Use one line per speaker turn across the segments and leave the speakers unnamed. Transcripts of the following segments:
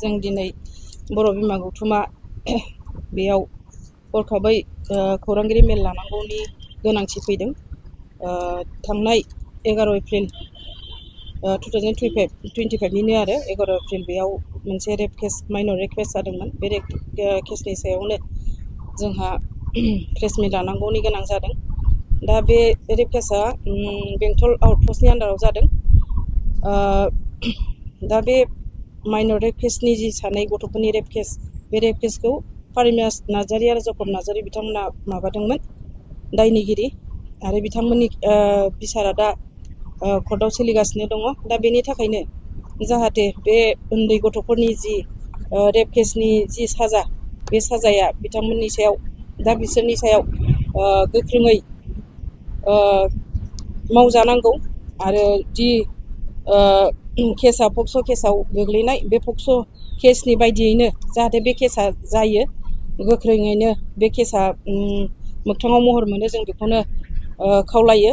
जों दिनै बर' बिमा गौथुमा बेयाव हरखाबै खौरांगिरि मेल लानांगौनि गोनांथि फैदों। थांनाय 11 एप्रिल 2025निनो आरो 11 एप्रिल बेयाव मोनसे rape case minor rape case जादोंमोन। बे रेप केसनि सायावनो जोंहा प्रेस मिट लानांगौनि गोनां जादों। दा बे रेप केसा बेंटल आउटपस्टनि आन्दाराव जादों। दा बे माइनर रेप केसनि जि सानै गथ'फोरनि रेप केस, बे रेप केसखौ पारिमियास नार्जारि आरो जकब नार्जारि बिथांमोना माबादोंमोन, दायनिगिरि, आरो बिथांमोननि बिसारा दा कर्टआव सोलिगासिनो दङ। दा बेनि थाखायनो जाहाथे बे उन्दै गथ'फोरनि जि रेप केसनि जि साजा, बे साजाया बिथांमोननि सायाव, दा बिसोरनि सायाव गोख्रोङै मावजानांगौ। आरो जि केसा पक्स' केसाव गोग्लैनाय, बे पक्स' केसनि बायदियैनो जाहाथे बे केसा जायो, गोख्रोङैनो बे केसा मोगथाङाव महर मोनो, जों बेखौनो खावलायो।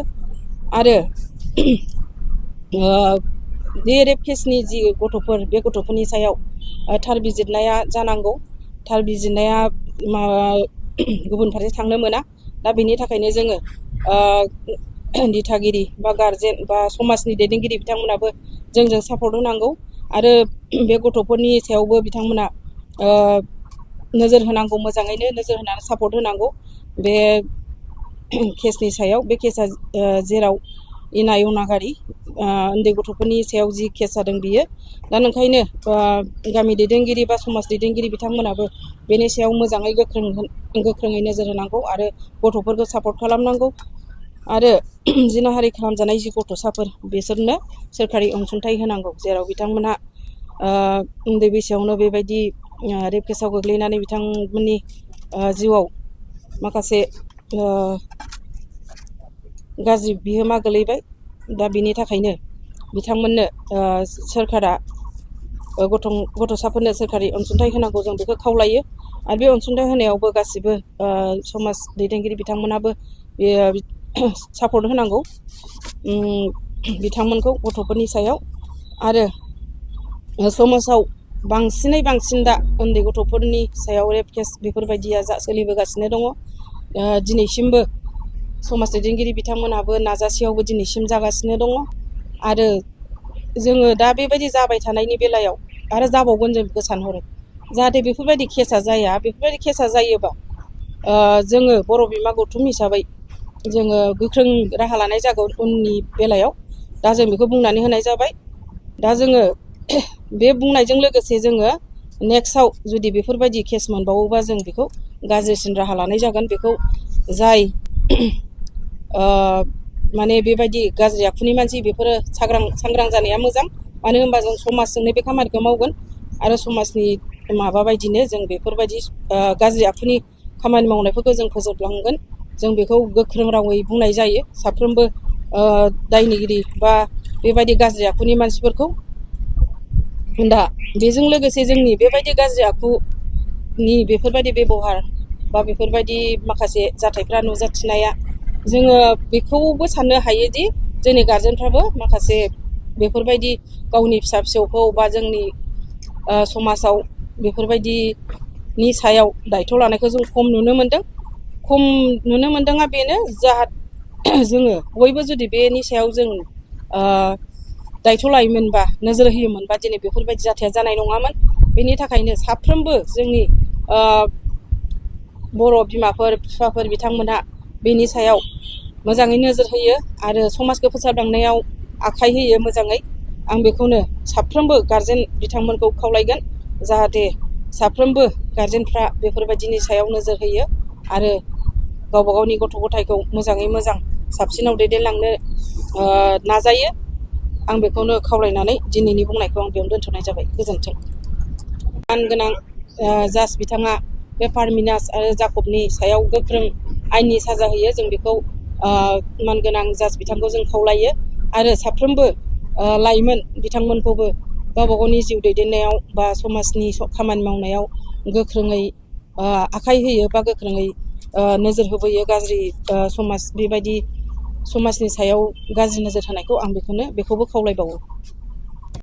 आरो बे रेप केसनि जि गथ'फोर, बे गथ'फोरनि सायाव थार बिजिरनाया जानांगौ। थार बिजिरनाया गुबुन फारसे थांनो मोना। दा बेनि थाखायनो जोङो दिथागिरि बा गारजेन बा समाजनि दैदेनगिरि बिथांमोनाबो जोंजों सापर्ट होनांगौ। आरो बे गथ'फोरनि सायावबो बिथांमोना नोजोर होनांगौ, मोजाङैनो नोजोर होनानै सापर्ट होनांगौ बे केसनि सायाव। बे केसा जेराव इनाय अनागारि उन्दै गथ'फोरनि सायाव जि केस जादों बियो। दा ओंखायनो गामि दैदेनगिरि बा समाज दैदेनगिरि बिथांमोनाबो बेनि सायाव मोजाङै गोख्रोङै नोजोर होनांगौ आरो गथ'फोरखौ सापर्ट खालामनांगौ। आरो जिनाहारि खालामजानाय जि गथ'साफोर, बिसोरनो सोरखारि अनसुंथाइ होनांगौ, जेराव बिथांमोनहा उन्दै बैसोआवनो बेबायदि रेप केसाव गोग्लैनानै बिथांमोननि जिउआव माखासे गाज्रि बिहोमा गोलैबाय। दा बिनि थाखायनो बिथांमोननो सोरखारा गथ'साफोरनो सोरखारि अनसुंथाइ होनांगौ, जों बेखौ खावलायो। आरो बे अनसुंथाइ होनायावबो गासिबो समाज दैदेनगिरि बिथांमोनाबो सापर्ट होनांगौ बिथांमोनखौ गथ'फोरनि सायाव। आरो समाजाव बांसिनै बांसिन दा उन्दै गथ'फोरनि सायाव रेप केस बेफोरबायदिया सोलिबोगासिनो दङ। दिनैसिमबो समाज दैदेनगिरि बिथांमोनाबो नाजासेयावबो दिनैसिम जागासिनो दङ। आरो जोङो दा बेबायदि जाबाय थानायनि बेलायाव आरो जाबावगोन जों बेखौ सानहरो। जाहाथे बेफोरबायदि केसा जाया। बेफोरबायदि केसा जायोबा जोङो बर' बिमा गौथुम हिसाबै जोङो गोख्रों राहा लानाय जागोन उननि बेलायाव। दा जों बेखौ बुंनानै होनाय जाबाय। दा जोङो बे बुंनायजों लोगोसे जोङो नेक्स्टआव जुदि बेफोरबायदि केस मोनबावोबा जों बेखौ गाज्रिसिन राहा लानाय जागोन। बेखौ जाय माने बेबायदि गाज्रि आखुनि मानसि, बेफोरो सांग्रां जानाया मोजां। मानो होनबा जों समाजजोंनो बे खामानिखौ मावगोन आरो समाजनि माबा बायदिनो जों बेफोरबायदि गाज्रि आखुनि खामानि मावनायफोरखौ जों फोजोबलांगोन। जों बेखौ गोख्रों रावै बुंनाय जायो साफ्रोमबो दायनिगिरि बा बेबायदि गाज्रि आखुनि मानसिफोरखौ। दा बेजों लोगोसे जोंनि बेबायदि गाज्रि आखुनि बेफोरबायदि बेब'हार बा बेफोरबायदि माखासे जाथायफ्रा नुजाथिनाया, जोङो बेखौबो साननो हायोदि जोंनि गारजेनफ्राबो माखासे बेफोरबायदि गावनि फिसा फिसौखौ बा जोंनि समाजाव बेफोरबायदिनि सायाव दायथ' लानायखौ जों खम नुनो मोनदों। खम नुनो मोनदोंआ बेनो, जोङो बयबो जुदि बेनि सायाव जों दायथ' लायोमोनबा, नोजोर होयोमोनबा, दिनै बेफोरबायदि जाथाया जानाय नङामोन। बेनि थाखायनो साफ्रोमबो जोंनि बर' बिमाफोर, बिफाफोर बिथांमोनहा बेनि सायाव मोजाङै नोजोर होयो आरो समाजखौ फोसाबलांनायाव आखाइ होयो मोजाङै। आं बेखौनो साफ्रोमबो गारजेन बिथांमोनखौ खावलायगोन, जाहाथे साफ्रोमबो गारजेनफ्रा बेफोरबायदिनि सायाव नोजोर होयो आरो गावबा गावनि गथ' गथायखौ मोजाङै मोजां साबसिनाव दैदेनलांनो नाजायो। आं बेखौनो खावलायनानै दिनैनि बुंनायखौ आं बेयावनो दोनथ'नाय जाबाय। गोजोन्थों। मानगोनां जाज बिथाङा बे पारमिनास आरो जाकबनि सायाव गोख्रों आयेननि साजा होयो, जों बेखौ मानगोनां जाज बिथांखौ जों खावलायो। आरो साफ्रोमबो लाइमोन बिथांमोनखौबो गावबा गावनि जिउ दैदेननायाव बा समाजनि खामानि मावनायाव गोख्रोङै आखाइ होयो बा गोख्रोङै नोजोर होबोयो। गाज्रि समाज बेबायदि समाजनि सायाव गाज्रि नोजोर होनायखौ आं बेखौबो खावलायबावो।